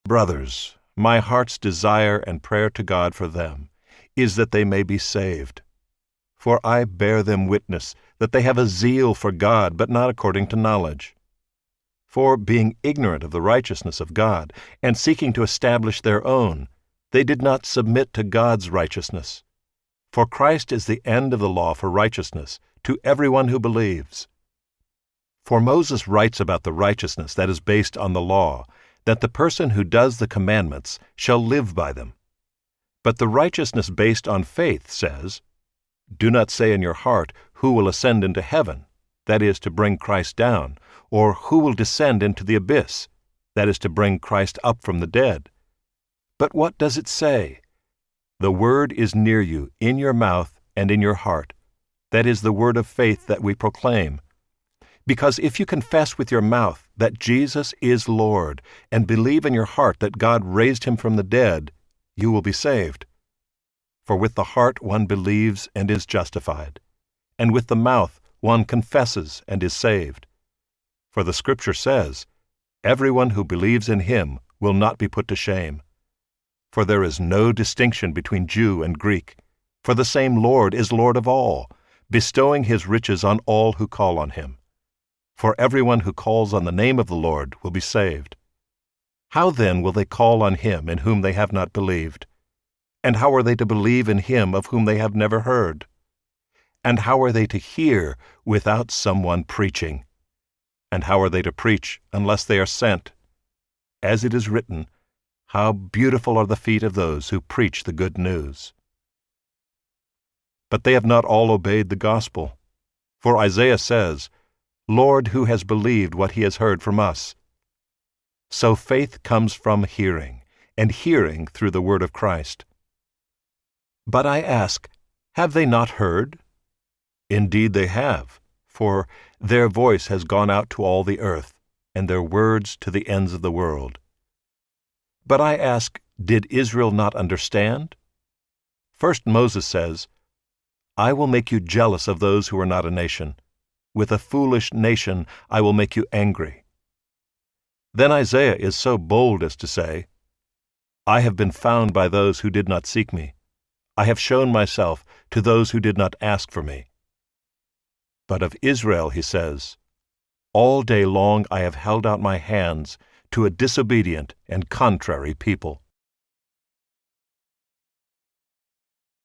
Brothers, my heart's desire and prayer to God for them is that they may be saved. For I bear them witness that they have a zeal for God, but not according to knowledge. For being ignorant of the righteousness of God, and seeking to establish their own, they did not submit to God's righteousness. For Christ is the end of the law for righteousness to everyone who believes. For Moses writes about the righteousness that is based on the law, that the person who does the commandments shall live by them. But the righteousness based on faith says, "Do not say in your heart, 'Who will ascend into heaven?' that is, to bring Christ down, or 'Who will descend into the abyss?' that is, to bring Christ up from the dead. But what does it say? The word is near you, in your mouth and in your heart. That is the word of faith that we proclaim. Because if you confess with your mouth that Jesus is Lord, and believe in your heart that God raised him from the dead, you will be saved. For with the heart one believes and is justified, and with the mouth one confesses and is saved. For the Scripture says, 'Everyone who believes in him will not be put to shame.' For there is no distinction between Jew and Greek, for the same Lord is Lord of all, bestowing his riches on all who call on him. For everyone who calls on the name of the Lord will be saved. How then will they call on him in whom they have not believed? And how are they to believe in him of whom they have never heard? And how are they to hear without someone preaching? And how are they to preach unless they are sent? As it is written, 'How beautiful are the feet of those who preach the good news.' But they have not all obeyed the gospel. For Isaiah says, 'Lord, who has believed what he has heard from us?' So faith comes from hearing, and hearing through the word of Christ. But I ask, have they not heard? Indeed they have, for their voice has gone out to all the earth, and their words to the ends of the world. But I ask, did Israel not understand? First Moses says, 'I will make you jealous of those who are not a nation. With a foolish nation I will make you angry.' Then Isaiah is so bold as to say, 'I have been found by those who did not seek me. I have shown myself to those who did not ask for me.' But of Israel he says, 'All day long I have held out my hands to a disobedient and contrary people.'"